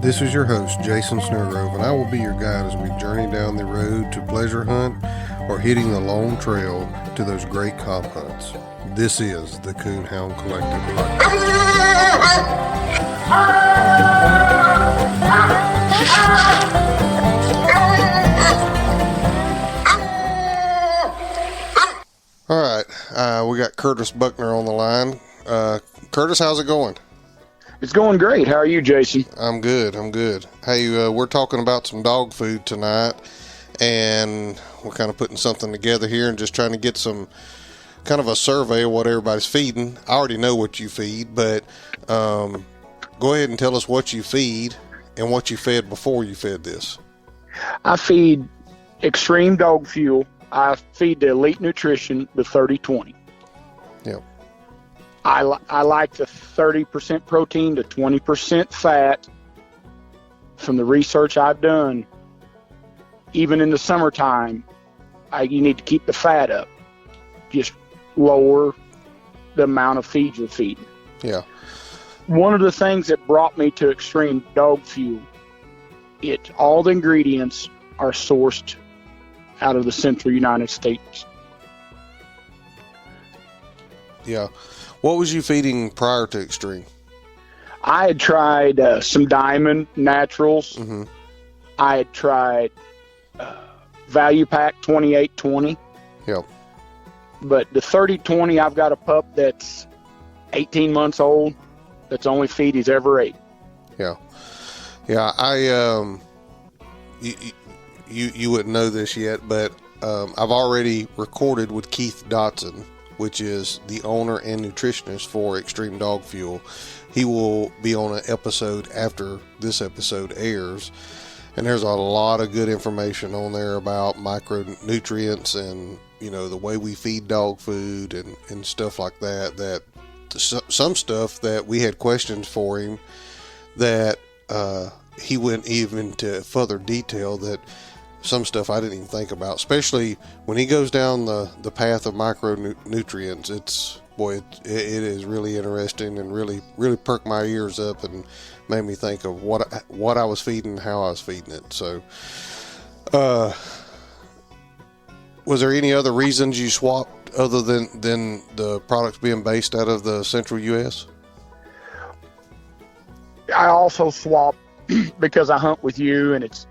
This is your host, Jason Snowgrove, and I will be your guide as we journey down the road to pleasure hunt or hitting the long trail to those great comp hunts. This is the Coonhound Collective All right, we got Curtis Buckner on the line. Curtis, how's it going? It's going great. How are you, Jason? I'm good. Hey, we're talking about some dog food tonight, and we're kind of putting something together here and just trying to get some kind of a survey of what everybody's feeding. I already know what you feed, but go ahead and tell us what you feed and what you fed before you fed this. I feed Extreme Dog Fuel. I feed the Elite Nutrition, the 30-20. Yep. I like the 30% protein to 20% fat. From the research I've done, even in the summertime, you need to keep the fat up. Just lower the amount of feed you're feeding. Yeah. One of the things that brought me to Extreme Dog Fuel, all the ingredients are sourced out of the central United States. Yeah. What was you feeding prior to Extreme? I had tried some Diamond Naturals. Mm-hmm. I had tried Value Pack 28-20. Yep. But the 30-20, I've got a pup that's 18 months old. That's the only feed he's ever ate. Yeah. Yeah. You wouldn't know this yet, but I've already recorded with Keith Dotson, which is the owner and nutritionist for Extreme Dog Fuel. He will be on an episode after this episode airs, and there's a lot of good information on there about micronutrients and, you know, the way we feed dog food and stuff like that. Some stuff that we had questions for him that he went even to further detail that some stuff I didn't even think about, especially when he goes down the path of micronutrients. It is really interesting and really perked my ears up and made me think of what I was feeding, how I was feeding it. So, was there any other reasons you swapped other than the products being based out of the central U.S.? I also swapped because I hunt with you, and it's,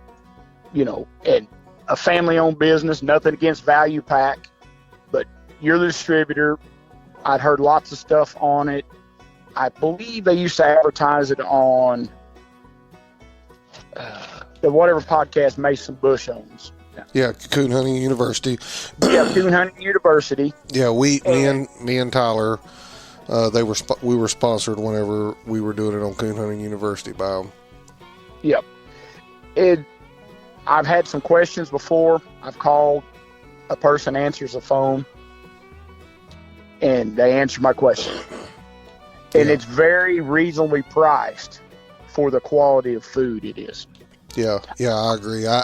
you know, and a family-owned business. Nothing against Value Pack, but you're the distributor. I'd heard lots of stuff on it. I believe they used to advertise it on the whatever podcast Mason Bush owns. Yeah, Coon Hunting University. Yeah, Coon Hunting University. Yeah, me and Tyler, we were sponsored whenever we were doing it on Coon Hunting University by them. Yep. I've had some questions before. I've called, a person answers the phone, and they answer my question. And it's very reasonably priced for the quality of food it is. Yeah, I agree. I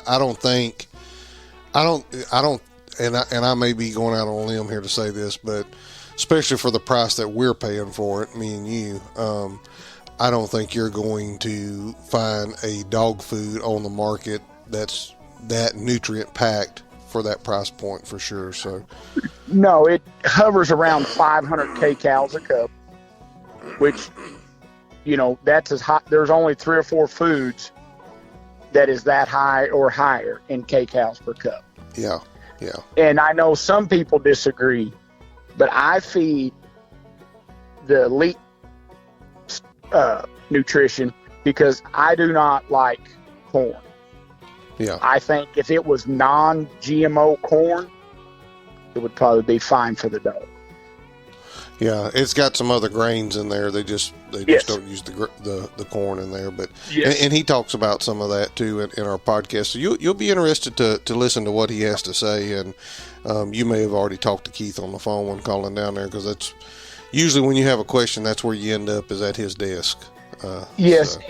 may be going out on a limb here to say this, but especially for the price that we're paying for it, me and you, I don't think you're going to find a dog food on the market that's that nutrient packed for that price point for sure. So no, it hovers around 500 kcals a cup, which, you know, that's as high. There's only 3 or 4 foods that is that high or higher in kcals per cup. Yeah. And I know some people disagree, but I feed the Elite Nutrition because I do not like corn. Yeah. I think if it was non-GMO corn, it would probably be fine for the dog. Yeah, it's got some other grains in there. They just don't use the corn in there. But yes. and he talks about some of that too in our podcast. So you'll be interested to listen to what he has to say. And you may have already talked to Keith on the phone when calling down there, because that's usually when you have a question, that's where you end up, is at his desk. Yes. So.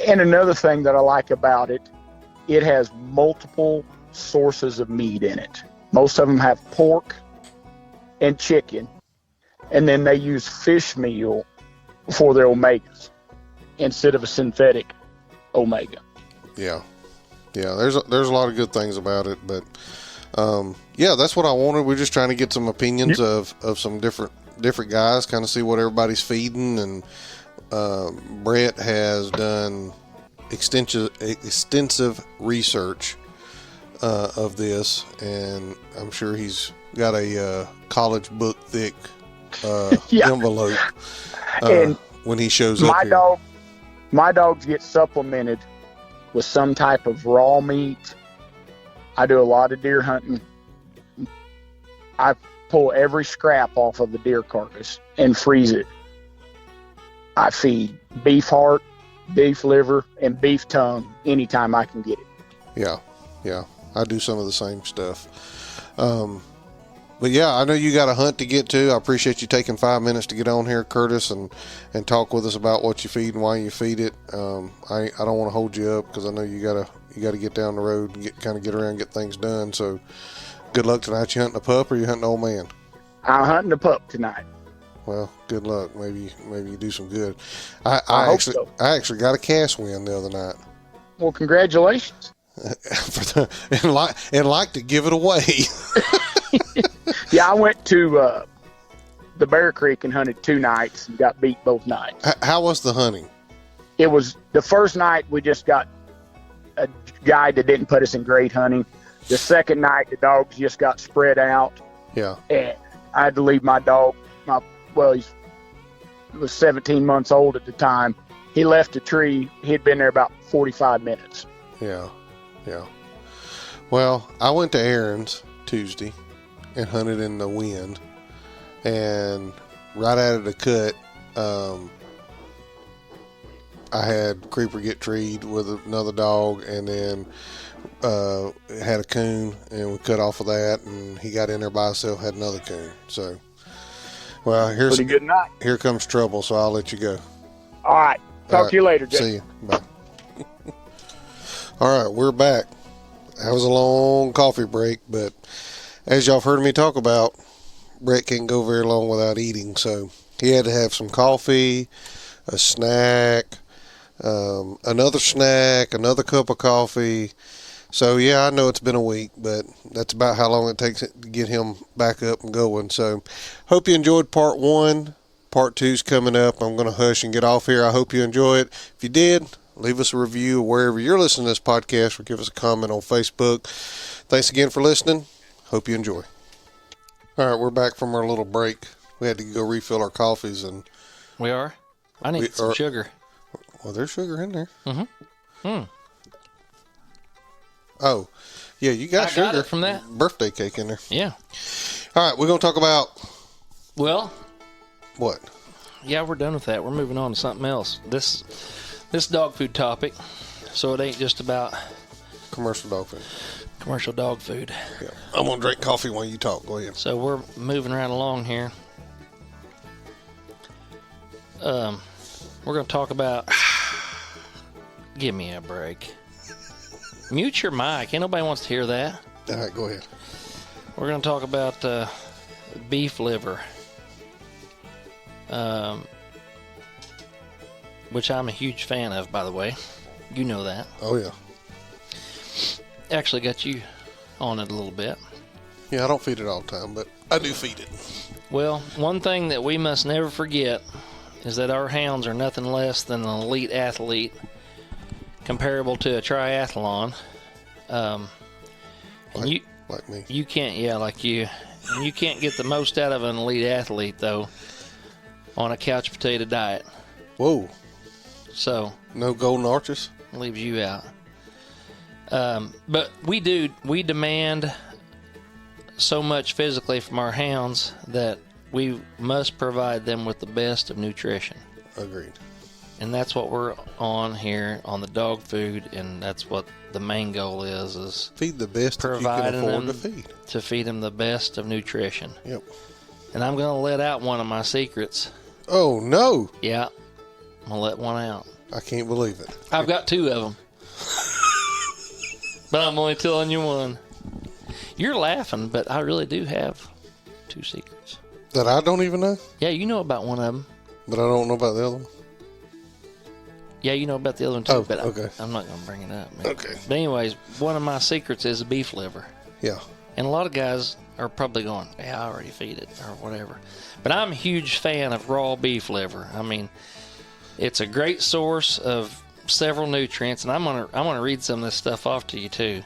And another thing that I like about it, it has multiple sources of meat in it. Most of them have pork and chicken, and then they use fish meal for their omegas instead of a synthetic Omega. Yeah. There's a lot of good things about it, but yeah, that's what I wanted. We're just trying to get some opinions of some different guys, kind of see what everybody's feeding. And Brett has done extensive research of this, and I'm sure he's got a college book thick envelope and when he shows up here. My dogs get supplemented with some type of raw meat. I do a lot of deer hunting. I pull every scrap off of the deer carcass and freeze it. I feed beef heart, beef liver, and beef tongue anytime I can get it. Yeah. I do some of the same stuff. But yeah, I know you got a hunt to get to. I appreciate you taking 5 minutes to get on here, Curtis, and talk with us about what you feed and why you feed it. I don't want to hold you up because I know you gotta get down the road and get around and get things done. So good luck tonight. You hunting a pup or you hunting an old man? I'm hunting a pup tonight. Well, good luck. Maybe you do some good. I actually got a cast win the other night. Well, congratulations. and like to give it away. Yeah, I went to the Bear Creek and hunted 2 nights and got beat both nights. How was the hunting? It was the first night we just got a guide that didn't put us in great hunting. The second night the dogs just got spread out. Yeah. And I had to leave my dog. He was 17 months old at the time. He left a tree. He'd been there about 45 minutes. Yeah. Well, I went to Aaron's Tuesday and hunted in the wind, and right out of the cut, I had Creeper get treed with another dog, and then had a coon, and we cut off of that, and he got in there by himself, had another coon. So, well, pretty good night. Here comes trouble, so I'll let you go. All right. Talk to you later, Jay. See you. Bye. All right, we're back. That was a long coffee break, but as y'all have heard me talk about, Brett can't go very long without eating, so he had to have some coffee, a snack, another snack, another cup of coffee. So, yeah, I know it's been a week, but that's about how long it takes to get him back up and going. So, hope you enjoyed part 1. Part 2's coming up. I'm going to hush and get off here. I hope you enjoy it. If you did, leave us a review wherever you're listening to this podcast, or give us a comment on Facebook. Thanks again for listening. Hope you enjoy. All right, we're back from our little break. We had to go refill our coffees, and we are. I need some sugar. Well, there's sugar in there. Mm-hmm. Oh, yeah, you got sugar. Got it from that birthday cake in there. Yeah. All right, we're going to talk about. Well. What? Yeah, we're done with that. We're moving on to something else. This dog food topic, so it ain't just about commercial dog food. Commercial dog food. Yeah. I'm going to drink coffee while you talk. Go ahead. So we're moving right along here. We're going to talk about... Give me a break. Mute your mic. Ain't nobody wants to hear that. All right, go ahead. We're going to talk about beef liver. Which I'm a huge fan of, by the way. You know that. Oh, yeah. Actually got you on it a little bit. Yeah, I don't feed it all the time, but I do feed it. Well, one thing that we must never forget is that our hounds are nothing less than an elite athlete, comparable to a triathlon. Like me. You can't, like you. And you can't get the most out of an elite athlete, though, on a couch potato diet. Whoa. So. No golden arches? Leaves you out. But we demand so much physically from our hounds that we must provide them with the best of nutrition. Agreed. And that's what we're on here on the dog food, and that's what the main goal is feed the best providing that you can them afford to feed. To feed them the best of nutrition. Yep. And I'm going to let out one of my secrets. Oh, no. Yeah. I'm going to let one out. I can't believe it. I've got 2 of them. But I'm only telling you one. You're laughing, but I really do have 2 secrets. That I don't even know? Yeah, you know about one of them. But I don't know about the other one. Yeah, you know about the other one too, Oh, but okay. I'm not going to bring it up. Man. Okay. But anyways, one of my secrets is beef liver. Yeah. And a lot of guys are probably going, yeah, I already feed it or whatever. But I'm a huge fan of raw beef liver. I mean, it's a great source of several nutrients, and I'm gonna read some of this stuff off to you too.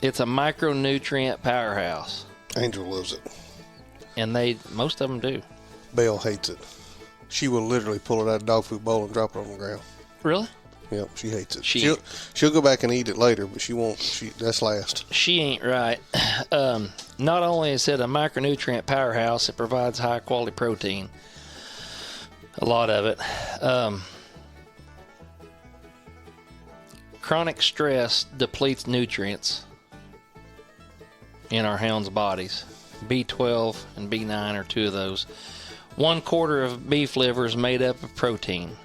It's a micronutrient powerhouse. Angel loves it. And most of them do. Belle hates it. She will literally pull it out of the dog food bowl and drop it on the ground. Really? Yep, she hates it. She- She'll go back and eat it later, but she won't. That's last. She ain't right. Not only is it a micronutrient powerhouse, it provides high quality protein. A lot of it. Chronic stress depletes nutrients in our hounds' bodies. B12 and B9 are two of those. 1/4 of beef liver is made up of protein.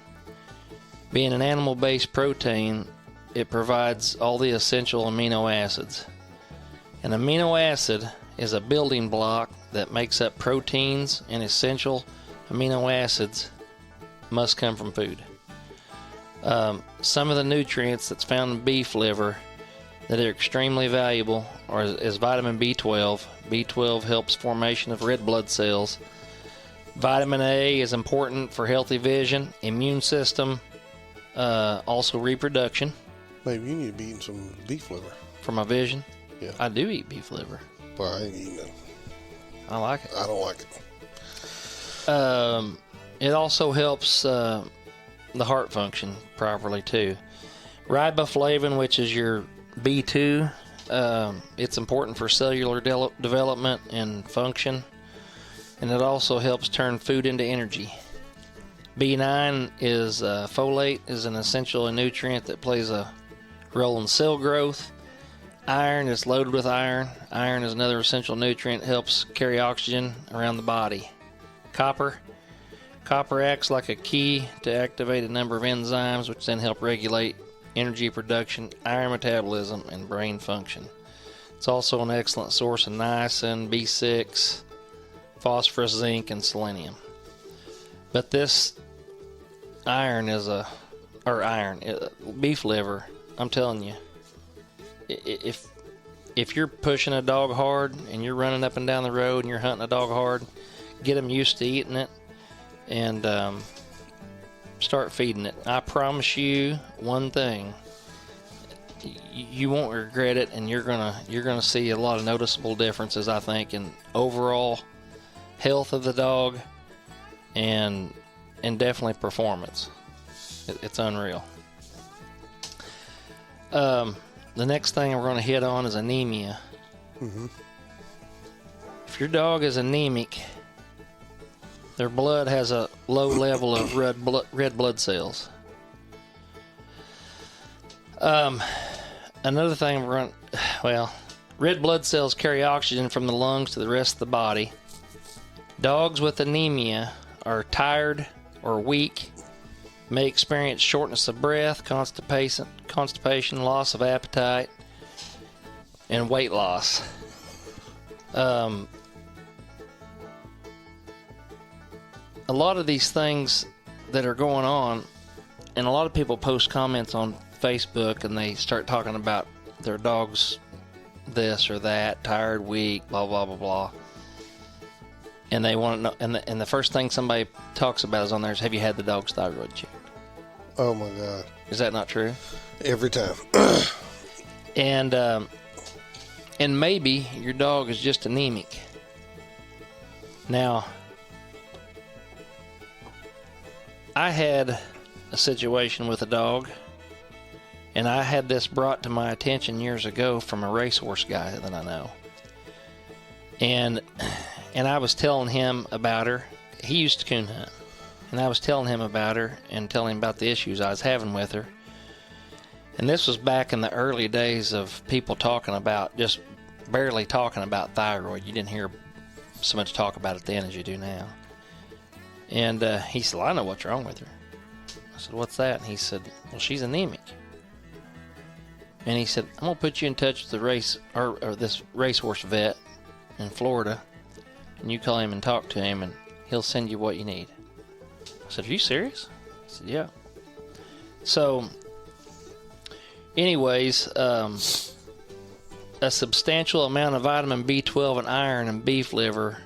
Being an animal-based protein, it provides all the essential amino acids. An amino acid is a building block that makes up proteins, and essential amino acids must come from food. Some of the nutrients that's found in beef liver that are extremely valuable is vitamin B12. B12 helps formation of red blood cells. Vitamin A is important for healthy vision, immune system, also reproduction. Maybe you need to be eating some beef liver. For my vision, Yeah. I do eat beef liver. Well, I ain't eating it. I like it. I don't like it. It also helps the heart function properly too. Riboflavin, which is your B2, it's important for cellular development and function, and it also helps turn food into energy. B9 is folate, is an essential nutrient that plays a role in cell growth. Iron is loaded with iron. Iron is another essential nutrient, helps carry oxygen around the body. Copper acts like a key to activate a number of enzymes, which then help regulate energy production, iron metabolism, and brain function. It's also an excellent source of niacin, B6, phosphorus, zinc, and selenium. But this beef liver, I'm telling you, if you're pushing a dog hard and you're running up and down the road and you're hunting a dog hard, get them used to eating it and start feeding it. I promise you one thing, you won't regret it, and you're gonna see a lot of noticeable differences, I think, in overall health of the dog and definitely performance. It's unreal. The next thing we're going to hit on is anemia. Mm-hmm. If your dog is anemic, their blood has a low level of red blood cells. Another thing red blood cells carry oxygen from the lungs to the rest of the body. Dogs with anemia are tired or weak, may experience shortness of breath, constipation, loss of appetite, and weight loss. A lot of these things that are going on, and a lot of people post comments on Facebook and they start talking about their dog's this or that, tired, weak, blah, blah, blah, blah. And they want to know, and the first thing somebody talks about is on there is, have you had the dog's thyroid checked? Oh my God. Is that not true? Every time. And maybe your dog is just anemic. Now, I had a situation with a dog, and I had this brought to my attention years ago from a racehorse guy that I know. And I was telling him about her. He used to coon hunt. And I was telling him about her and telling him about the issues I was having with her. And this was back in the early days of people talking about, just barely talking about thyroid. You didn't hear so much talk about it then as you do now. And he said, well, I know what's wrong with her. I said, what's that? And he said, well, she's anemic. And he said, I'm going to put you in touch with this racehorse vet in Florida, and you call him and talk to him, and he'll send you what you need. I said, are you serious? I said, yeah. So, anyways, a substantial amount of vitamin B12 and iron in beef liver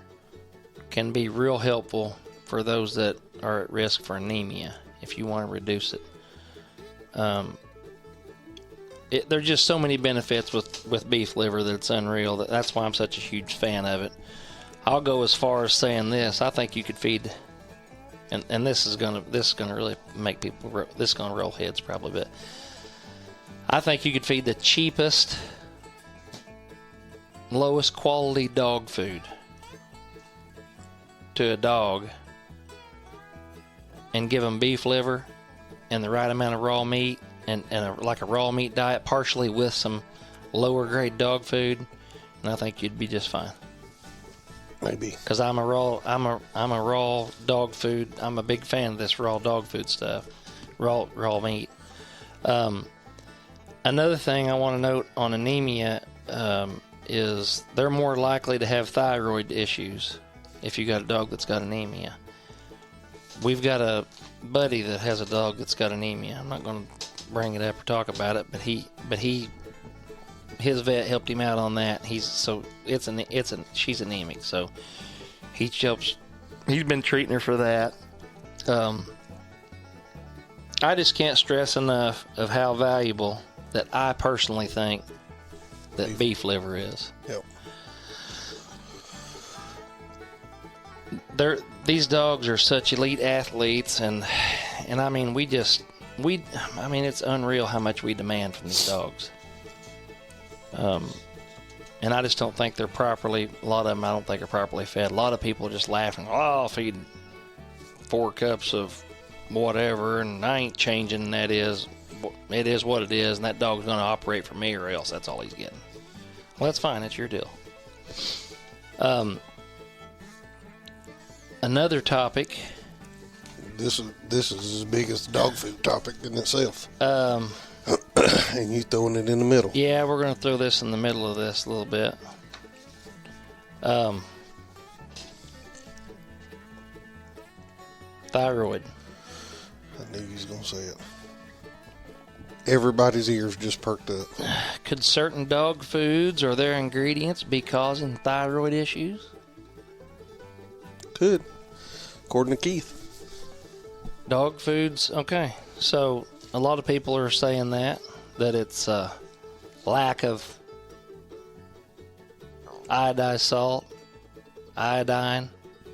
can be real helpful for those that are at risk for anemia if you want to reduce it. There's just so many benefits with beef liver that it's unreal. That's why I'm such a huge fan of it. I'll go as far as saying this. I think you could feed, and this is gonna really make people. This is gonna roll heads probably, but I think you could feed the cheapest, lowest quality dog food to a dog and give them beef liver and the right amount of raw meat and like a raw meat diet, partially with some lower grade dog food, and I think you'd be just fine. Maybe. Because I'm a raw dog food. I'm a big fan of this raw dog food stuff, raw meat. Another thing I want to note on anemia is they're more likely to have thyroid issues if you got a dog that's got anemia. We've got a buddy that has a dog that's got anemia. I'm not going to bring it up or talk about it, but his vet helped him out on that. She's anemic, so he's been treating her for that. I just can't stress enough of how valuable that I personally think that beef liver is. Yep. These dogs are such elite athletes, and I mean it's unreal how much we demand from these dogs. And I just don't think they're properly. A lot of them I don't think are properly fed. A lot of people are just laughing. Oh, I'll feed 4 cups of whatever, and I ain't changing. It is what it is, and that dog's going to operate for me or else. That's all he's getting. Well, that's fine. That's your deal. Another topic. This is as big as the dog food topic in itself. And you throwing it in the middle. Yeah, we're going to throw this in the middle of this a little bit. Thyroid. I knew you was going to say it. Everybody's ears just perked up. Could certain dog foods or their ingredients be causing thyroid issues? Could. According to Keith. Dog foods, okay. So a lot of people are saying that it's a lack of iodized salt, iodine,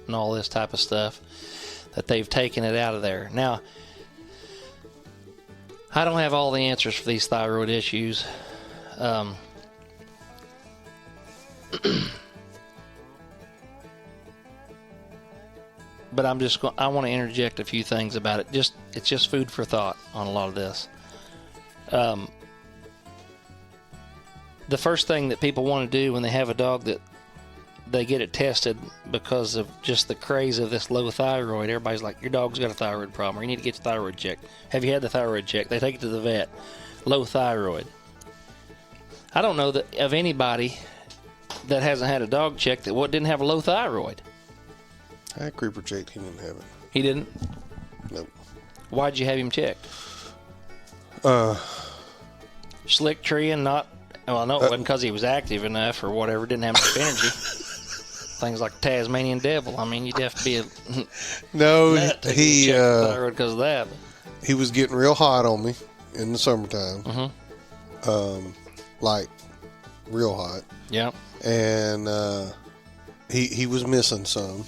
and all this type of stuff, that they've taken it out of there. Now, I don't have all the answers for these thyroid issues. But I want to interject a few things about it. It's just food for thought on a lot of this. The first thing that people want to do when they have a dog that they get it tested because of just the craze of this low thyroid, everybody's like, your dog's got a thyroid problem, or you need to get your thyroid checked. Have you had the thyroid check? They take it to the vet. Low thyroid. I don't know that of anybody that hasn't had a dog checked that didn't have a low thyroid. I had Creeper checked. He didn't have it. He didn't? Nope. Why'd you have him checked? Slick tree and not... Well, I know it wasn't because he was active enough or whatever. Didn't have enough energy. Things like Tasmanian devil. I mean, you'd have to be a nut to check the thyroid because of that. He was getting real hot on me in the summertime. Mm-hmm. Like real hot. Yeah. And he was missing some.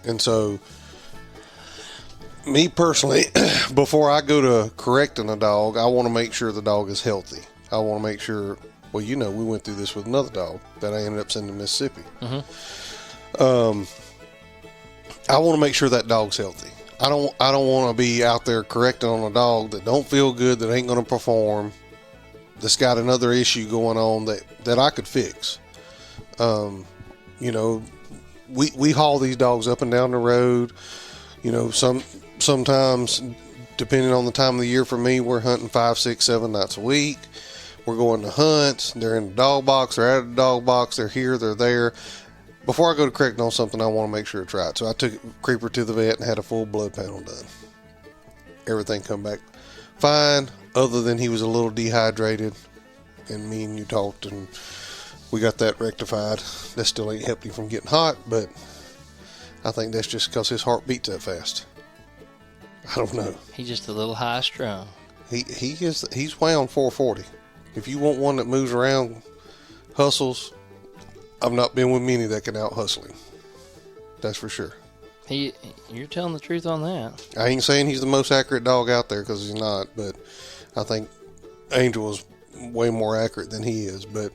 And so, me personally, before I go to correcting a dog, I want to make sure the dog is healthy. I want to make sure, well, we went through this with another dog that I ended up sending to Mississippi. Mm-hmm. I want to make sure that dog's healthy. I don't want to be out there correcting on a dog that don't feel good, that ain't going to perform, that's got another issue going on that I could fix. We haul these dogs up and down the road. Sometimes, depending on the time of the year for me, we're hunting 5, 6, 7 nights a week. We're going to hunts. They're in the dog box. They're out of the dog box. They're here. They're there. Before I go to correcting on something, I want to make sure it's right. So I took Creeper to the vet and had a full blood panel done. everything come back fine, other than he was a little dehydrated, and me and you talked, and we got that rectified. That still ain't helped him from getting hot, but I think that's just because his heart beats that fast. I don't know. He's just a little high strung. He's weighing 440. If you want one that moves around, hustles, I've not been with many that can out hustle him. That's for sure. You're telling the truth on that. I ain't saying he's the most accurate dog out there, because he's not, but I think Angel is way more accurate than he is. But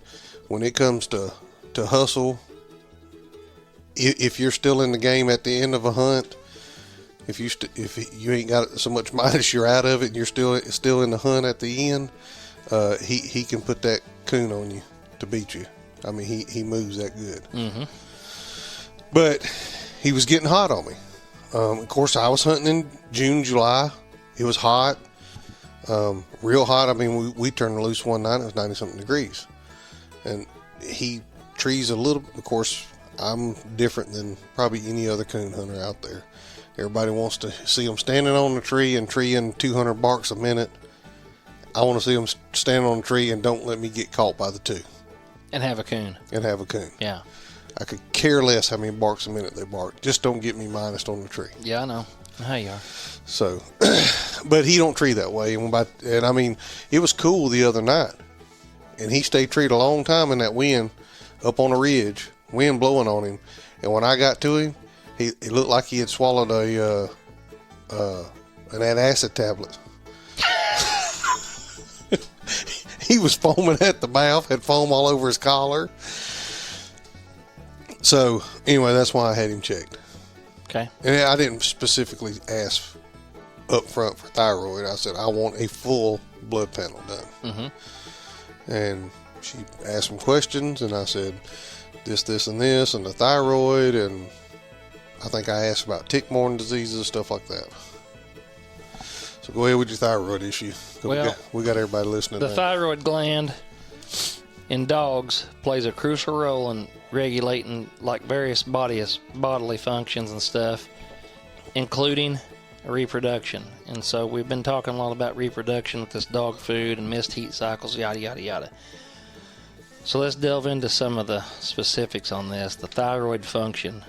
when it comes to hustle, if you're still in the game at the end of a hunt, if you ain't got so much minus, you're out of it, and you're still in the hunt at the end, he can put that coon on you to beat you. I mean, he moves that good. Mm-hmm. But he was getting hot on me. Of course, I was hunting in June, July. It was hot, real hot. I mean, we turned loose one night. It was 90-something degrees. And he trees a little. Of course, I'm different than probably any other coon hunter out there. Everybody wants to see them standing on the tree and treeing 200 barks a minute. I want to see them standing on the tree and don't let me get caught by the two. And have a coon. Yeah. I could care less how many barks a minute they bark. Just don't get me minus on the tree. Yeah, I know. How you are. So, but he don't tree that way. And I mean, it was cool the other night. And he stayed treed a long time in that wind up on a ridge, wind blowing on him. And when I got to him, he looked like he had swallowed an antacid tablet. He was foaming at the mouth, had foam all over his collar. So, anyway, that's why I had him checked. Okay. And I didn't specifically ask up front for thyroid. I said, I want a full blood panel done. Mm-hmm. And she asked some questions, and I said, this, and this, and the thyroid, and I think I asked about tick-borne diseases, stuff like that. So go ahead with your thyroid issue. Well, we got everybody listening. The thyroid gland in dogs plays a crucial role in regulating like various bodily functions and stuff, including reproduction. And so we've been talking a lot about reproduction with this dog food and missed heat cycles, yada, yada, yada. So let's delve into some of the specifics on this. The thyroid function.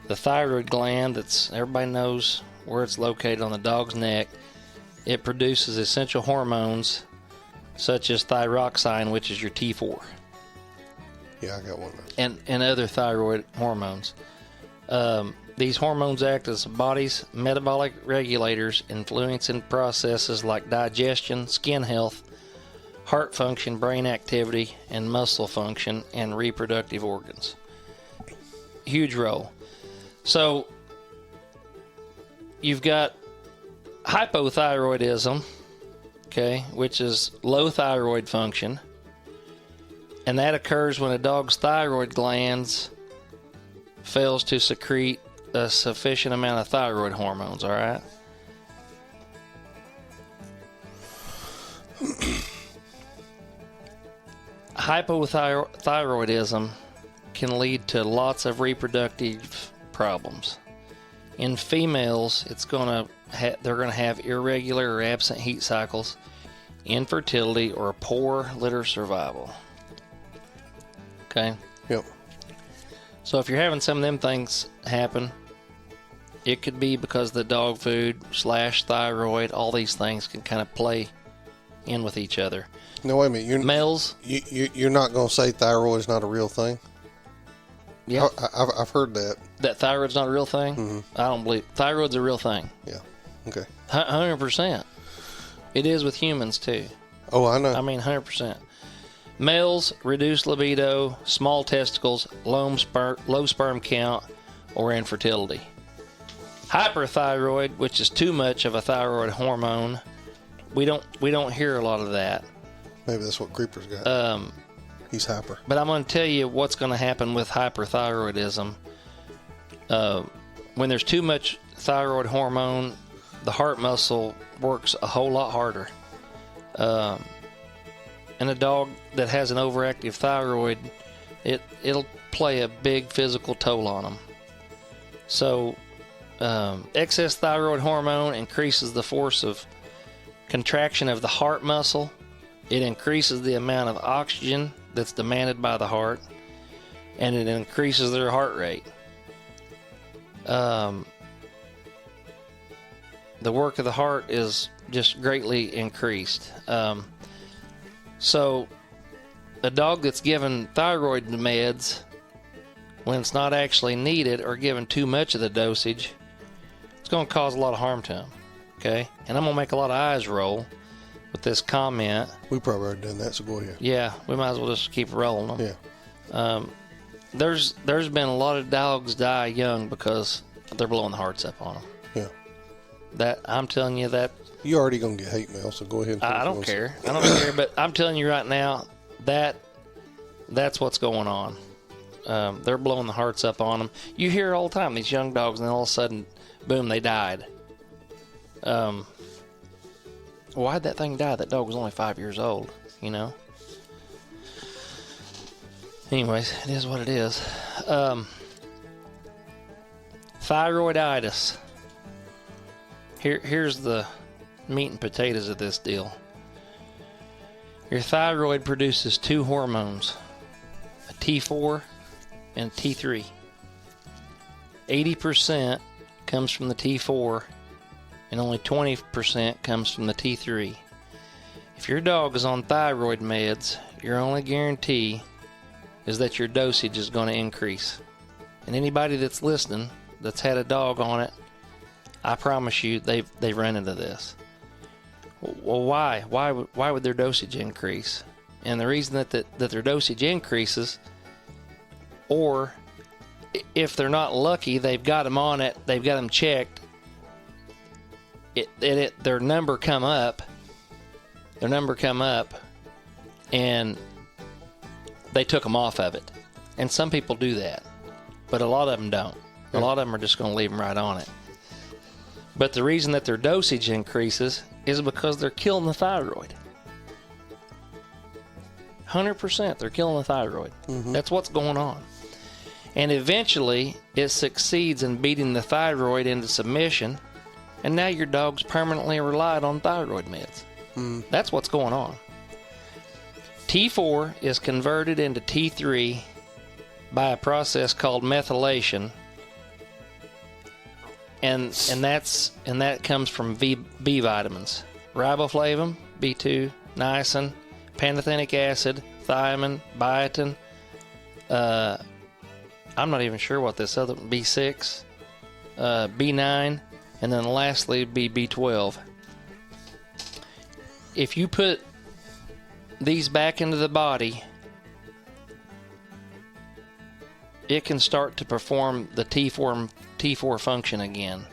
The thyroid gland, everybody knows where it's located on the dog's neck. It produces essential hormones such as thyroxine, which is your T4. Yeah, I got one. And other thyroid hormones. These hormones act as the body's metabolic regulators, influencing processes like digestion, skin health, heart function, brain activity, and muscle function, and reproductive organs. Huge role. So, you've got hypothyroidism, okay, which is low thyroid function, and that occurs when a dog's thyroid glands fails to secrete a sufficient amount of thyroid hormones, all right? Hypothyroidism can lead to lots of reproductive problems. In females, they're going to have irregular or absent heat cycles, infertility, or poor litter survival. Okay? Yep. So if you're having some of them things happen, it could be because the dog food / thyroid, all these things can kind of play in with each other. No, wait a minute. Males? You're not going to say thyroid is not a real thing? Yeah. I've heard that. That thyroid's not a real thing? Mm-hmm. I don't believe. Thyroid's a real thing. Yeah. Okay. 100%. It is with humans, too. Oh, I know. I mean, 100%. Males, reduced libido, small testicles, low sperm count, or infertility. Hyperthyroid, which is too much of a thyroid hormone, we don't hear a lot of that. Maybe that's what Creeper's got. He's hyper. But I'm going to tell you what's going to happen with hyperthyroidism. When there's too much thyroid hormone, the heart muscle works a whole lot harder. And a dog that has an overactive thyroid, it'll play a big physical toll on them. So Excess thyroid hormone increases the force of contraction of the heart muscle. It increases the amount of oxygen that's demanded by the heart, and it increases their heart rate. The work of the heart is just greatly increased. So a dog that's given thyroid meds when it's not actually needed or given too much of the dosage, it's going to cause a lot of harm to them. Okay? And I'm going to make a lot of eyes roll with this comment. We probably already done that, so go ahead. Yeah, we might as well just keep rolling them. Yeah. There's been a lot of dogs die young because they're blowing the hearts up on them. Yeah. That I'm telling you that. You already going to get hate mail, so go ahead. And I don't care. I don't care, but I'm telling you right now that's what's going on. They're blowing the hearts up on them. You hear all the time these young dogs, and then all of a sudden, boom, they died. Why'd that thing die? That dog was only 5 years old, you know? Anyways, it is what it is. Thyroiditis. Here's the meat and potatoes of this deal. Your thyroid produces two hormones, a T4 and a T3. 80% comes from the T4 and only 20% comes from the T3. If your dog is on thyroid meds, your only guarantee is that your dosage is going to increase. And anybody that's listening that's had a dog on it, I promise you they've run into this. Well, why? Why would their dosage increase? And the reason that their dosage increases, or if they're not lucky, they've got them on it, they've got them checked, their number come up, and they took them off of it. And some people do that, but a lot of them don't. A lot of them are just going to leave them right on it. But the reason that their dosage increases is because they're killing the thyroid. 100%, they're killing the thyroid. Mm-hmm. That's what's going on. And eventually, it succeeds in beating the thyroid into submission, and now your dog's permanently relied on thyroid meds. Mm. That's what's going on. T4 is converted into T3 by a process called methylation, and that comes from B vitamins: riboflavin, B2, niacin, pantothenic acid, thiamine, biotin. I'm not even sure what this other B6, B9, and then lastly B12. If you put these back into the body, it can start to perform the T4 function again,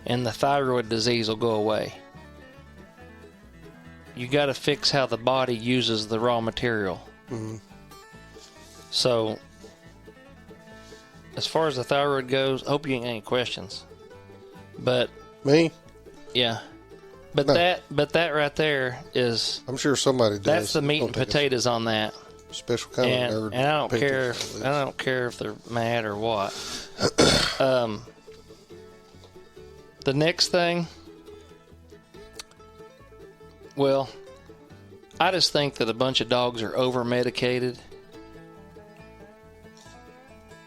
and the thyroid disease will go away. You got to fix how the body uses the raw material. Mm-hmm. So, as far as the thyroid goes, I hope you ain't got any questions. But me, yeah. But no. that right there is. I'm sure somebody does. That's the meat and potatoes on that. Special kind of nerd. And I don't care if they're mad or what. The next thing, well, I just think that a bunch of dogs are over medicated.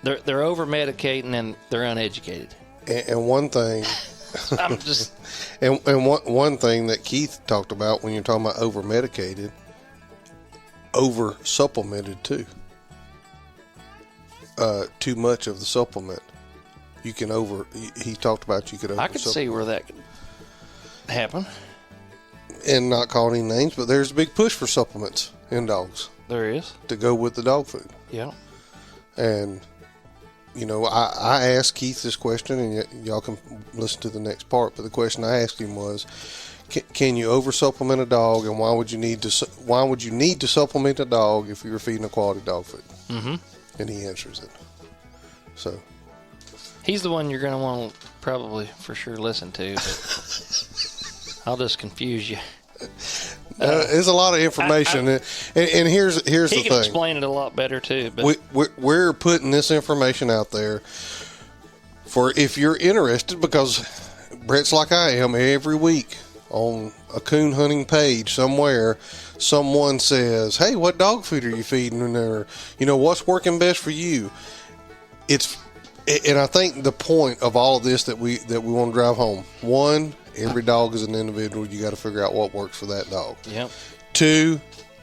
They're over medicating and they're uneducated. And one thing. I'm just. And one thing that Keith talked about when you're talking about over medicated. Over supplemented too. Too much of the supplement. You can over. He talked about you could over. I could see where that could happen. And not calling any names, but there's a big push for supplements in dogs. There is. To go with the dog food. Yeah. And, you know, I asked Keith this question, and y'all can listen to the next part. But the question I asked him was, can you over supplement a dog, and why would you need to supplement a dog if you were feeding a quality dog food? Mm-hmm. And he answers it. So he's the one you're going to want to probably for sure listen to. But I'll just confuse you. There's a lot of information, and here's the thing. He can explain it a lot better too. But we're putting this information out there for if you're interested, because Brett's like I am, every week on a coon hunting page somewhere, someone says, hey, what dog food are you feeding? Or, what's working best for you? And I think the point of all of this that we want to drive home, one, every dog is an individual. You got to figure out what works for that dog. Yep. Two,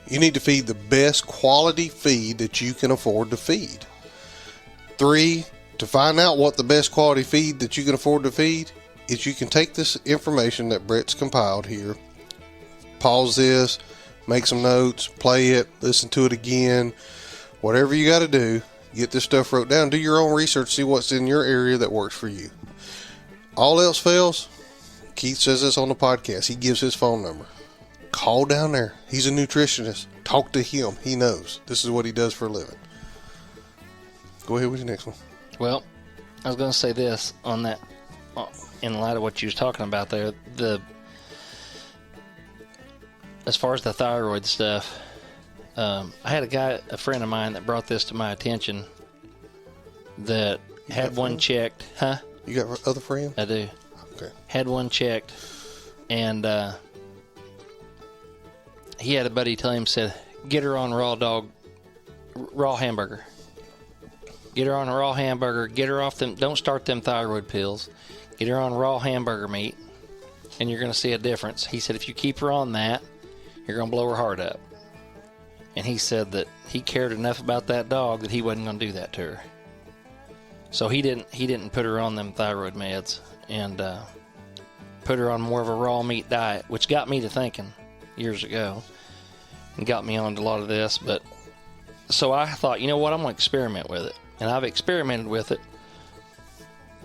you need to feed the best quality feed that you can afford to feed. Three, to find out what the best quality feed that you can afford to feed is you can take this information that Brett's compiled here, pause this, make some notes, play it, listen to it again, whatever you got to do, get this stuff wrote down, do your own research, see what's in your area that works for you. All else fails, Keith says this on the podcast, he gives his phone number. Call down there. He's a nutritionist. Talk to him. He knows. This is what he does for a living. Go ahead with your next one. Well, I was going to say this on that, in light of what you was talking about there, as far as the thyroid stuff, I had a friend of mine that brought this to my attention that had one checked. Huh? You got other friends? I do. Okay. Had one checked, and he had a buddy tell him, said, get her on raw hamburger. Get her on a raw hamburger. Get her off them. Don't start them thyroid pills. Get her on raw hamburger meat, and you're going to see a difference. He said if you keep her on that, you're going to blow her heart up. And he said that he cared enough about that dog that he wasn't going to do that to her. So he didn't put her on them thyroid meds and put her on more of a raw meat diet, which got me to thinking years ago and got me on to a lot of this. But so I thought, you know what, I'm going to experiment with it. And I've experimented with it,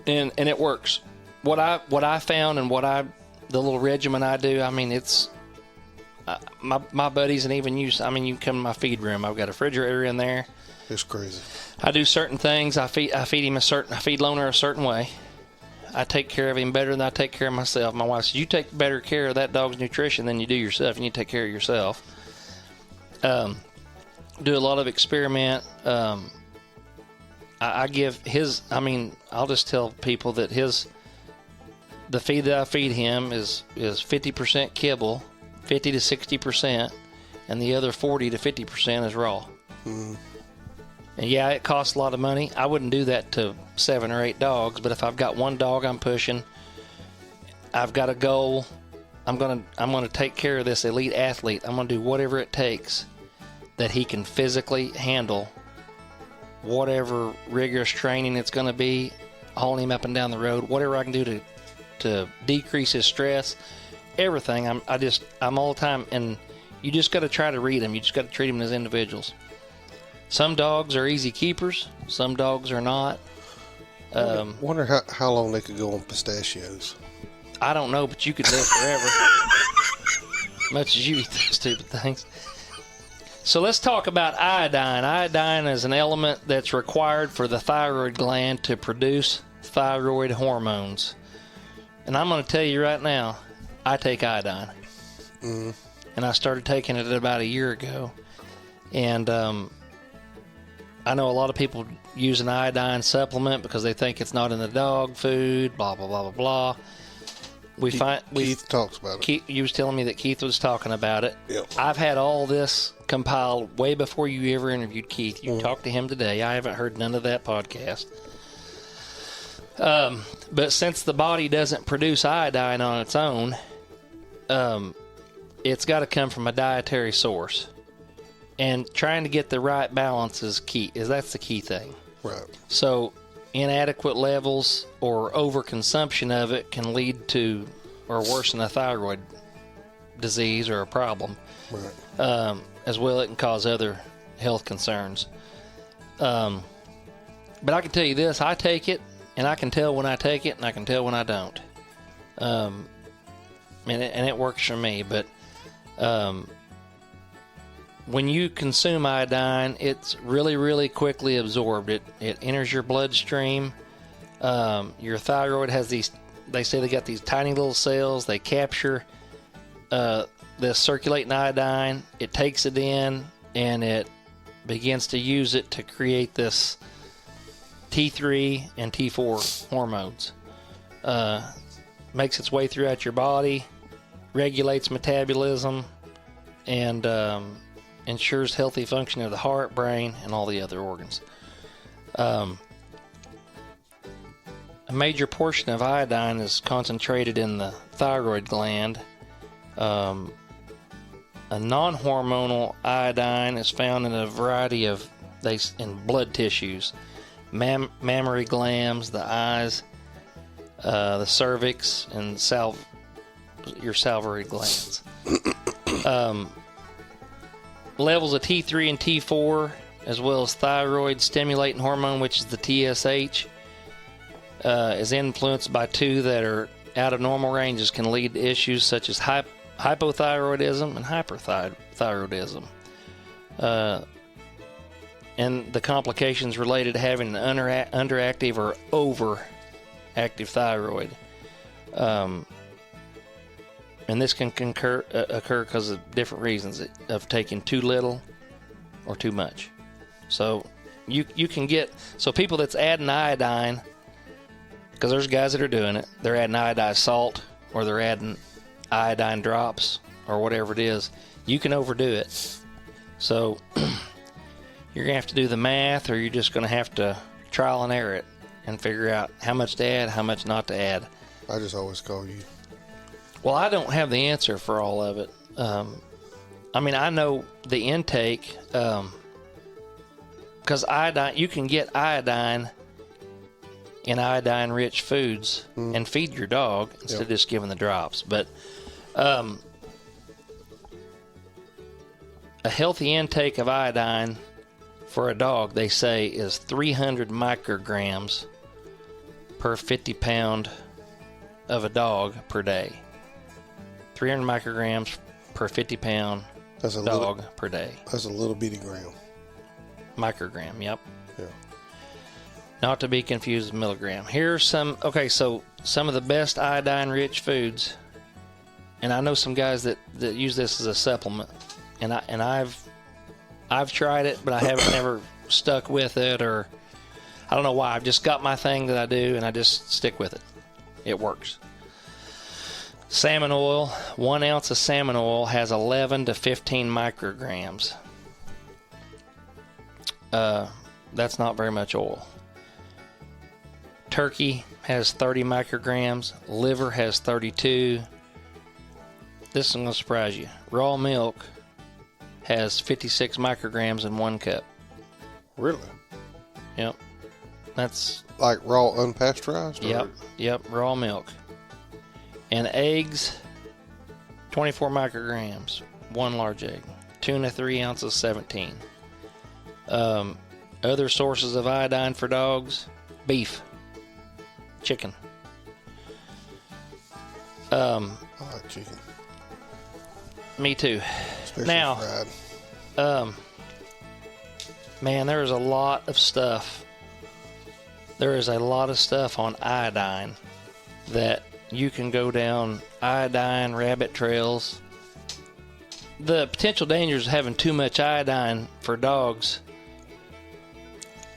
and it works. What I found and the little regimen I do, I mean, it's my buddies and even you. I mean, you can come to my feed room. I've got a refrigerator in there. It's crazy. I do certain things. I feed him I feed Loner a certain way. I take care of him better than I take care of myself. My wife says, you take better care of that dog's nutrition than you do yourself. You need to take care of yourself. Do a lot of experiment. I give his, I mean, I'll just tell people that the feed that I feed him is 50% kibble, 50 to 60%, and the other 40 to 50% is raw. Mm. And yeah, it costs a lot of money. I wouldn't do that to 7 or 8 dogs, but if I've got one dog I'm pushing, I've got a goal. I'm gonna take care of this elite athlete. I'm gonna do whatever it takes that he can physically handle whatever rigorous training it's going to be, hauling him up and down the road, whatever I can do to decrease his stress, everything. I'm all the time, and you just got to try to read them. You just got to treat them as individuals. Some dogs are easy keepers. Some dogs are not. Wonder how long they could go on pistachios. I don't know, but you could live forever. Much as you eat those stupid things. So let's talk about iodine. Iodine is an element that's required for the thyroid gland to produce thyroid hormones. And I'm going to tell you right now, I take iodine. Mm-hmm. And I started taking it about a year ago. And I know a lot of people use an iodine supplement because they think it's not in the dog food, blah, blah, blah, blah, blah. Keith talks about it. You was telling me that Keith was talking about it. Yep. I've had all this compiled way before you ever interviewed Keith. You talked to him today. I haven't heard none of that podcast. But since the body doesn't produce iodine on its own, it's got to come from a dietary source. And trying to get the right balance is key. That's the key thing. Right. So inadequate levels or overconsumption of it can lead to or worsen a thyroid disease or a problem. Right. As well, it can cause other health concerns. But I can tell you this, I take it, and I can tell when I take it, and I can tell when I don't. And it works for me, but when you consume iodine, it's really, really quickly absorbed. It enters your bloodstream. Your thyroid has these, they say they got these tiny little cells. They capture this circulating iodine. It takes it in, and it begins to use it to create this T3 and T4 hormones. Makes its way throughout your body, regulates metabolism, and ensures healthy function of the heart, brain, and all the other organs. A major portion of iodine is concentrated in the thyroid gland. A non-hormonal iodine is found in a variety of in blood tissues, mammary glands, the eyes, the cervix, and your salivary glands. Levels of T3 and T4, as well as thyroid stimulating hormone, which is the TSH, is influenced by two that are out of normal ranges, can lead to issues such as hypothyroidism and hyperthyroidism. And the complications related to having an underactive or overactive thyroid. And this can occur because of different reasons of taking too little or too much. So you can get, so people that's adding iodine, because there's guys that are doing it, they're adding iodized salt or they're adding iodine drops or whatever it is, you can overdo it. So you're going to have to do the math, or you're just going to have to trial and error it and figure out how much to add, how much not to add. I just always call you. Well, I don't have the answer for all of it. I mean, I know the intake, because iodine, you can get iodine in iodine-rich foods and feed your dog instead of just giving the drops. But a healthy intake of iodine for a dog, they say, is 300 micrograms per 50 pound of a dog per day. 300 micrograms per 50 pound dog per day. That's a little bitty gram. Microgram, yep. Yeah. Not to be confused with milligram. Here's some, so some of the best iodine-rich foods, and I know some guys that use this as a supplement, and I've tried it, but I haven't never stuck with it, or I don't know why. I've just got my thing that I do, and I just stick with it. It works. Salmon oil, 1 ounce of salmon oil has 11 to 15 micrograms. That's not very much oil. Turkey has 30 micrograms. Liver has 32. This is going to surprise you. Raw milk has 56 micrograms in 1 cup. Really? Yep. That's like raw unpasteurized? Yep, raw milk. And eggs, 24 micrograms, 1 large egg. Tuna, 3 ounces, 17. Other sources of iodine for dogs: beef, chicken. I like chicken. Me too. Especially now, fried. Man, there is a lot of stuff. There is a lot of stuff on iodine that you can go down iodine rabbit trails. The potential dangers of having too much iodine for dogs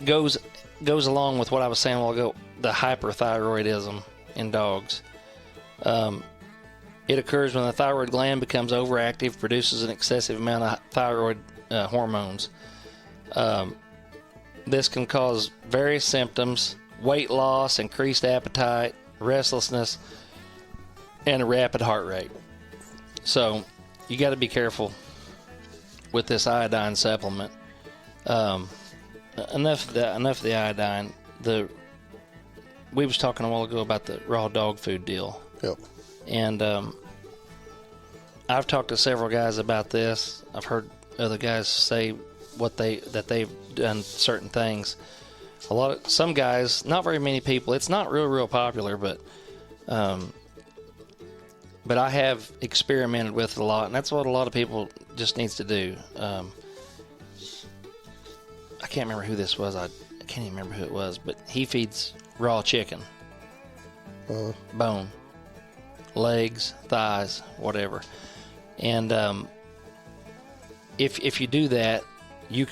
goes along with what I was saying a while ago, the hyperthyroidism in dogs. It occurs when the thyroid gland becomes overactive, produces an excessive amount of thyroid hormones. This can cause various symptoms: weight loss, increased appetite, restlessness, and a rapid heart rate. So you got to be careful with this iodine supplement. Enough of the iodine. We was talking a while ago about the raw dog food deal. Yep. And I've talked to several guys about this. I've heard other guys say that they've done certain things. Some guys, not very many people. It's not real popular, but I have experimented with it a lot, and that's what a lot of people just needs to do. I can't remember who this was. I can't even remember who it was, but he feeds raw chicken, bone, legs, thighs, whatever. And if you do that, you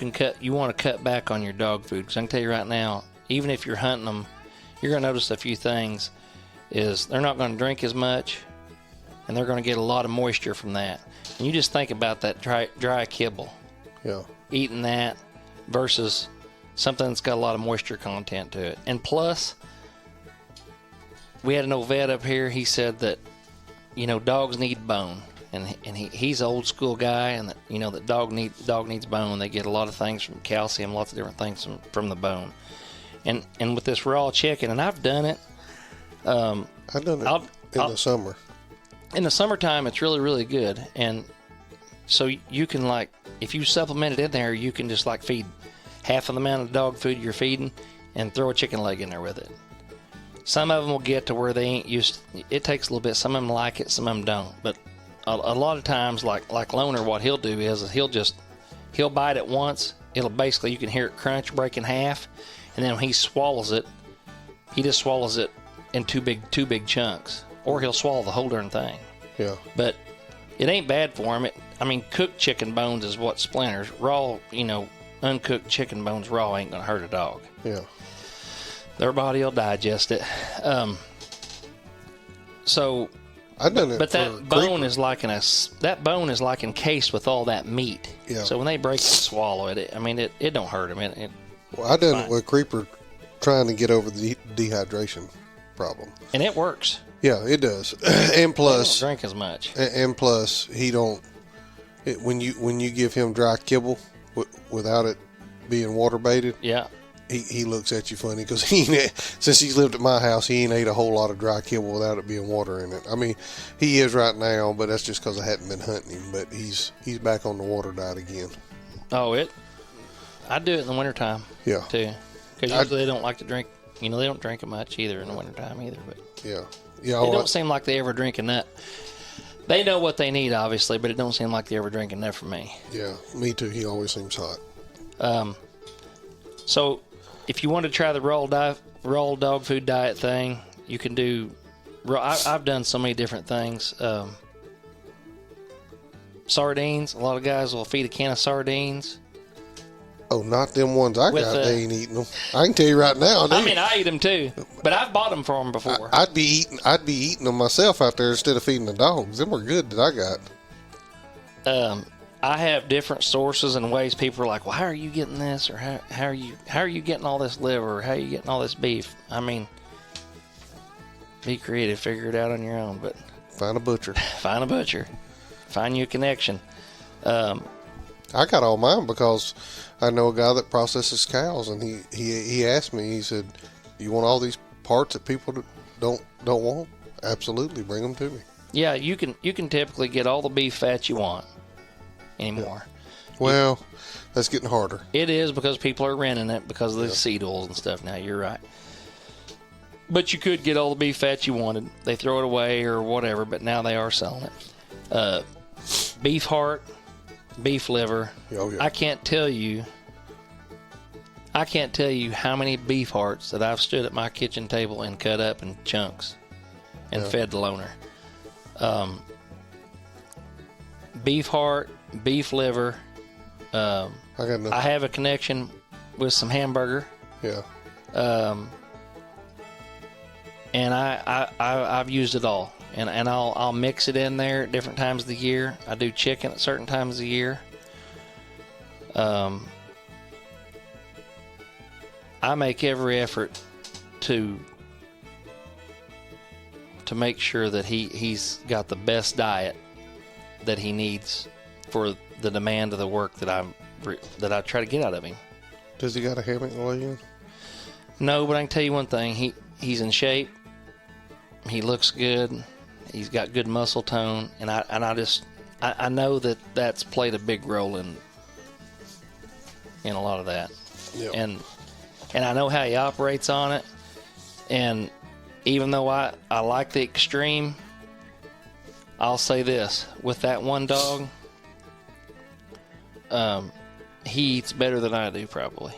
want to cut back on your dog food, because I can tell you right now, even if you're hunting them, you're going to notice a few things. Is they're not going to drink as much, and they're going to get a lot of moisture from that. And you just think about that dry kibble. Yeah. Eating that versus something that's got a lot of moisture content to it. And plus, we had an old vet up here. He said that, dogs need bone. And he's an old school guy, and that dog needs bone. They get a lot of things from calcium, lots of different things from the bone. And with this raw chicken, and I've done it. I've done it in the summer. In the summertime, it's really, really good. And so you can, if you supplement it in there, you can just feed half of the amount of dog food you're feeding and throw a chicken leg in there with it. Some of them will get to where they ain't used. It takes a little bit. Some of them like it, some of them don't. But a lot of times, like Loner, what he'll do is he'll bite it once. It'll basically, you can hear it crunch, break in half. And then when he swallows it, he just swallows it in two big chunks, or he'll swallow the whole darn thing. Yeah. But it ain't bad for him. Cooked chicken bones is what splinters. Raw, uncooked chicken bones raw ain't gonna hurt a dog. Yeah. Their body will digest it. So I've done it. But that bone is like encased with all that meat. Yeah. So when they break and swallow it, it don't hurt them. Well, I done it with Creeper, trying to get over the dehydration problem, and it works. Yeah, it does. And plus, they don't drink as much. And plus, he don't. When you give him dry kibble without it being water baited, yeah, he looks at you funny because since he's lived at my house, he ain't ate a whole lot of dry kibble without it being water in it. He is right now, but that's just because I hadn't been hunting him. But he's back on the water diet again. Oh, I do it in the wintertime. Yeah, too, because usually they don't like to drink. They don't drink it much either in the wintertime either. But yeah. It don't seem like they ever drink enough. They know what they need, obviously, but it don't seem like they ever drink enough for me. Yeah, me too. He always seems hot. So if you want to try the raw dog food diet thing, you can do. I've done so many different things. Sardines. A lot of guys will feed a can of sardines. Oh, not them ones I got. They ain't eating them. I can tell you right now. I eat them too, but I've bought them for them before. I'd be eating them myself out there instead of feeding the dogs. Them were good that I got. I have different sources and ways. People are like, "Well, how are you getting this?" Or how are you getting all this liver? Or how are you getting all this beef? Be creative, figure it out on your own. But find a butcher. Find you a connection. I got all mine because I know a guy that processes cows, and he asked me. He said, "You want all these parts that people don't want? Absolutely, bring them to me." Yeah, you can typically get all the beef fat you want anymore. Yeah. Well, that's getting harder. It is because people are renting it because of the seed oils and stuff. Now you're right, but you could get all the beef fat you wanted. They throw it away or whatever, but now they are selling it. Beef heart. Beef liver. Oh, yeah. I can't tell you how many beef hearts that I've stood at my kitchen table and cut up in chunks and fed the Loner. Beef heart, beef liver. I have a connection with some hamburger. Yeah. And I've used it all. And I'll mix it in there at different times of the year. I do chicken at certain times of the year. I make every effort to make sure that he's got the best diet that he needs for the demand of the work that I try to get out of him. Does he got a hammock to lay in? No, but I can tell you one thing. He's in shape. He looks good. He's got good muscle tone, and I know that's played a big role in a lot of that. Yep. And I know how he operates on it. And even though I like the extreme, I'll say this: with that one dog, he eats better than I do probably.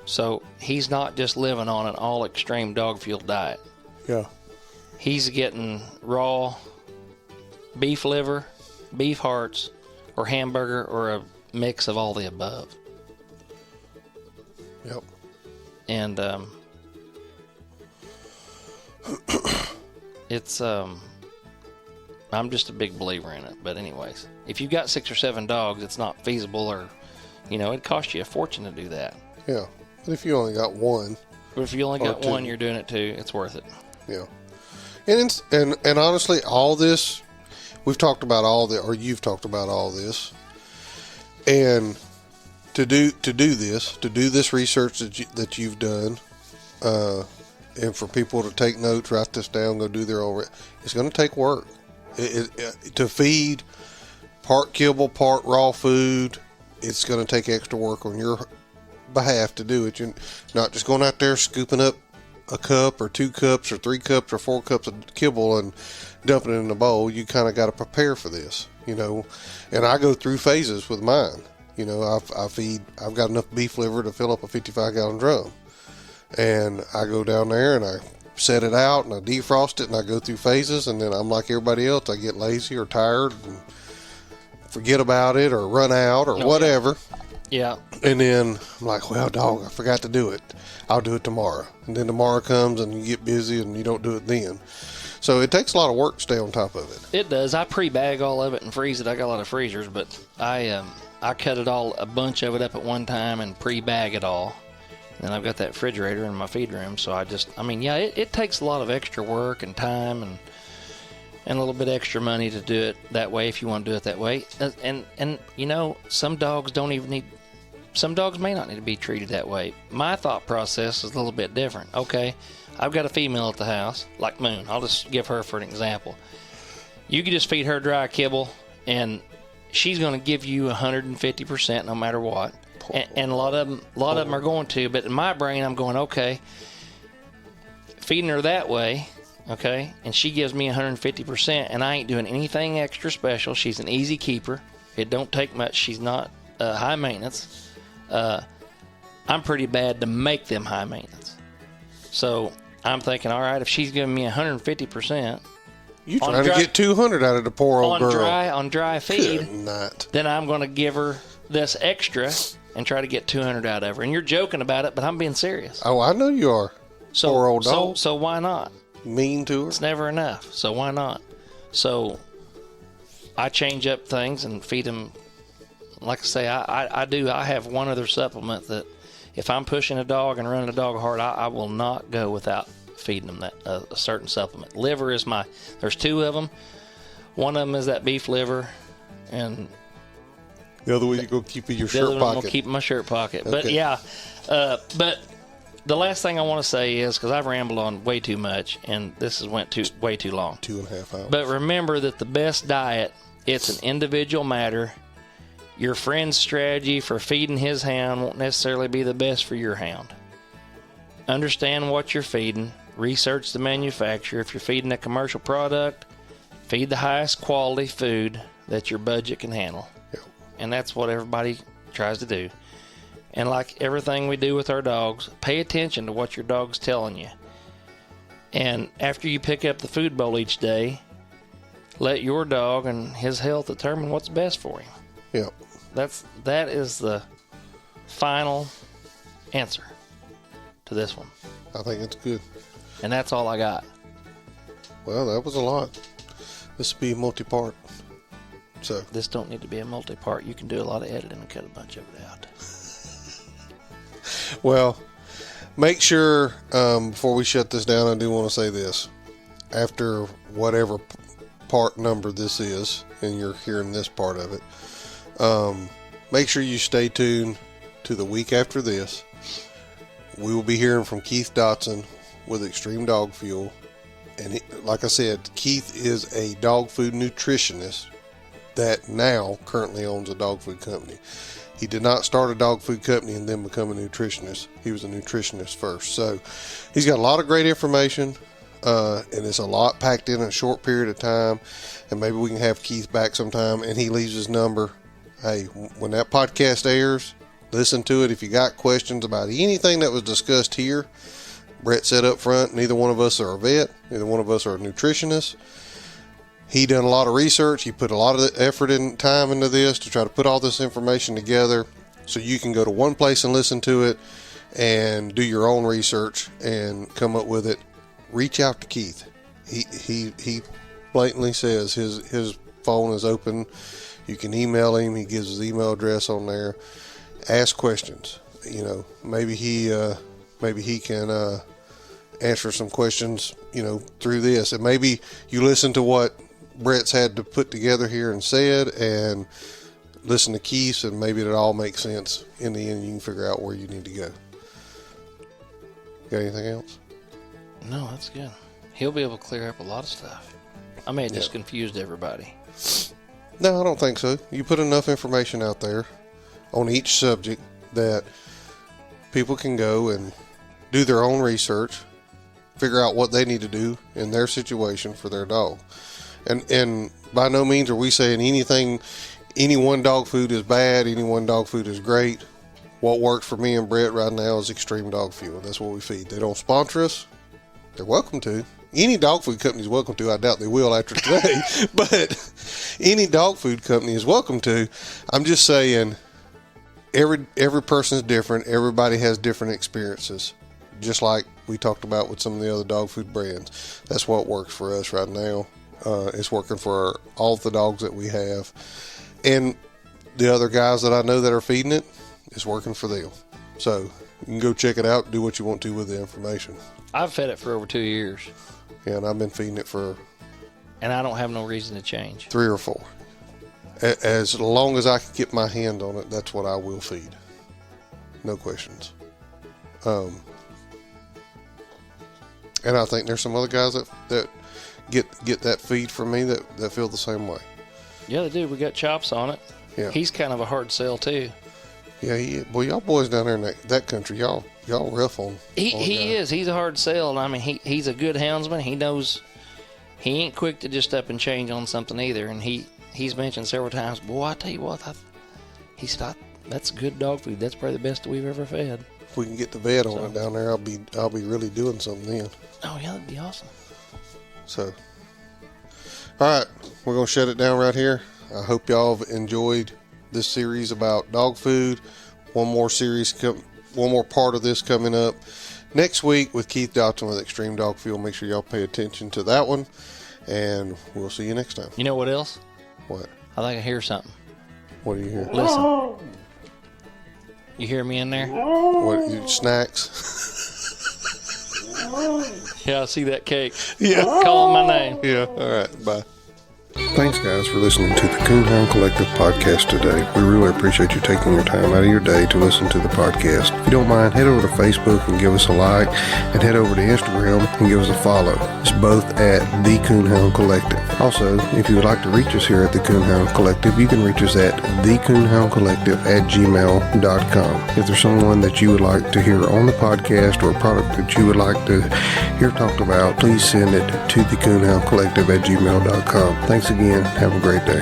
So he's not just living on an all extreme dog fuel diet. Yeah. He's getting raw beef liver, beef hearts, or hamburger, or a mix of all the above. Yep. And it's I'm just a big believer in it. But anyways, if you've got 6 or 7 dogs, it's not feasible, or it costs you a fortune to do that. Yeah, but if you only got one, But if you only got two. one, you're doing it too. It's worth it. yeah. And honestly, all this we've talked about you've talked about all this, and to do this research that you've done, and for people to take notes, write this down, go do their own. It's going to take work. To feed part kibble, part raw food, it's going to take extra work on your behalf to do it. You're not just going out there scooping up a cup or 2 cups or 3 cups or 4 cups of kibble and dumping it in a bowl. You kind of got to prepare for this, and I go through phases with mine. I've got enough beef liver to fill up a 55-gallon drum, and I go down there and I set it out and I defrost it and I go through phases, and then I'm like everybody else. I get lazy or tired and forget about it or run out or whatever. Yeah. And then I'm like, well, dog, I forgot to do it. I'll do it tomorrow. And then tomorrow comes and you get busy and you don't do it then. So it takes a lot of work to stay on top of it. It does. I pre-bag all of it and freeze it. I got a lot of freezers, but I cut a bunch of it up at one time and pre-bag it all. And I've got that refrigerator in my feed room, so it takes a lot of extra work and time and a little bit extra money to do it that way if you want to do it that way. And some dogs some dogs may not need to be treated that way. My thought process is a little bit different. Okay, I've got a female at the house, like Moon. I'll just give her for an example. You can just feed her dry kibble, and she's going to give you 150% no matter what. And a lot of them are going to. But in my brain, I'm going, okay, feeding her that way, okay, and she gives me 150%, and I ain't doing anything extra special. She's an easy keeper. It don't take much. She's not high maintenance. I'm pretty bad to make them high maintenance. So I'm thinking, all right, if she's giving me 150%, you trying to get 200 out of the poor old girl on dry feed, then I'm going to give her this extra and try to get 200 out of her. And you're joking about it, but I'm being serious. Oh, I know you are. Poor old dog. So why not? Mean to her. It's never enough. So why not? So I change up things and feed them. Like I say, I have one other supplement that if I'm pushing a dog and running a dog hard, I will not go without feeding them that a certain supplement. Liver is there's 2 of them. One of them is that beef liver, and the other one you go keep in your shirt pocket. The other one will keep in my shirt pocket. Okay. But yeah, but the last thing I want to say is, because I've rambled on way too much, and this went way too long. 2.5 hours. But remember that the best diet, it's an individual matter. Your friend's strategy for feeding his hound won't necessarily be the best for your hound. Understand what you're feeding. Research the manufacturer. If you're feeding a commercial product, feed the highest quality food that your budget can handle. Yep. And that's what everybody tries to do. And like everything we do with our dogs, pay attention to what your dog's telling you. And after you pick up the food bowl each day, let your dog and his health determine what's best for him. Yep. That is the final answer to this one. I think it's good. And that's all I got. Well, that was a lot. This will be multi-part. So this don't need to be a multi-part. You can do a lot of editing and cut a bunch of it out. Well, make sure, before we shut this down, I do want to say this. After whatever part number this is, and you're hearing this part of it, make sure you stay tuned to the week after this. We will be hearing from Keith Dotson with Extreme Dog Fuel. And like I said, Keith is a dog food nutritionist that now currently owns a dog food company. He did not start a dog food company and then become a nutritionist. He was a nutritionist first. So he's got a lot of great information, and it's a lot packed in a short period of time. And maybe we can have Keith back sometime, and he leaves his number. Hey, when that podcast airs, listen to it. If you got questions about anything that was discussed here, Brett said up front, neither one of us are a vet. Neither one of us are a nutritionist. He done a lot of research. He put a lot of effort and time into this to try to put all this information together so you can go to one place and listen to it and do your own research and come up with it, reach out to Keith. He blatantly says his phone is open. You can email him. He gives his email address on there. Ask questions. You know, maybe he can answer some questions, you know, through this. And maybe you listen to what Brett's had to put together here and said, and listen to Keith's, and maybe it all makes sense. In the end, you can figure out where you need to go. Got anything else? No, that's good. He'll be able to clear up a lot of stuff. I may have just confused everybody. No, I don't think so. You put enough information out there on each subject that people can go and do their own research, figure out what they need to do in their situation for their dog. And by no means are we saying any one dog food is bad, any one dog food is great. What works for me and Brett right now is Extreme Dog Fuel. That's what we feed. They don't sponsor us. They're welcome to. Any dog food company is welcome to. I doubt they will after today. But any dog food company is welcome to. I'm just saying every person is different. Everybody has different experiences. Just like we talked about with some of the other dog food brands. That's what works for us right now. It's working for all the dogs that we have. And the other guys that I know that are feeding it, it's working for them. So you can go check it out, do what you want to with the information. I've fed it for over 2 years. Yeah, and I've been feeding it for... And I don't have no reason to change. 3 or 4. As long as I can get my hand on it, that's what I will feed. No questions. And I think there's some other guys that get that feed from me that feel the same way. Yeah, they do. We got Chops on it. Yeah. He's kind of a hard sell, too. Yeah, boy, y'all boys down there in that country, y'all rough on. He is. He's a hard sell. And I mean, he's a good houndsman. He knows he ain't quick to just up and change on something either. And he's mentioned several times, boy, I tell you what, he said, that's good dog food. That's probably the best we've ever fed. If we can get the vet on it down there, I'll be really doing something then. Oh yeah, that'd be awesome. So, all right, we're gonna shut it down right here. I hope y'all have enjoyed this series about dog food. One more part of this coming up next week with Keith Dotson with Extreme Dog Fuel. Make sure y'all pay attention to that one, and we'll see you next time. You know what else? What? I think I hear something. What do you hear? Listen. You hear me in there? What? Snacks? Yeah, I see that cake. Yeah. Calling my name. Yeah. All right. Bye. Thanks, guys, for listening to the Coonhound Collective podcast today. We really appreciate you taking your time out of your day to listen to the podcast. If you don't mind, head over to Facebook and give us a like, and head over to Instagram and give us a follow. It's both at the Coonhound Collective. Also, if you would like to reach us here at the Coonhound Collective, you can reach us at thecoonhoundcollective@gmail.com. If there's someone that you would like to hear on the podcast or a product that you would like to hear talked about, please send it to thecoonhoundcollective@gmail.com. Thanks again. Have a great day.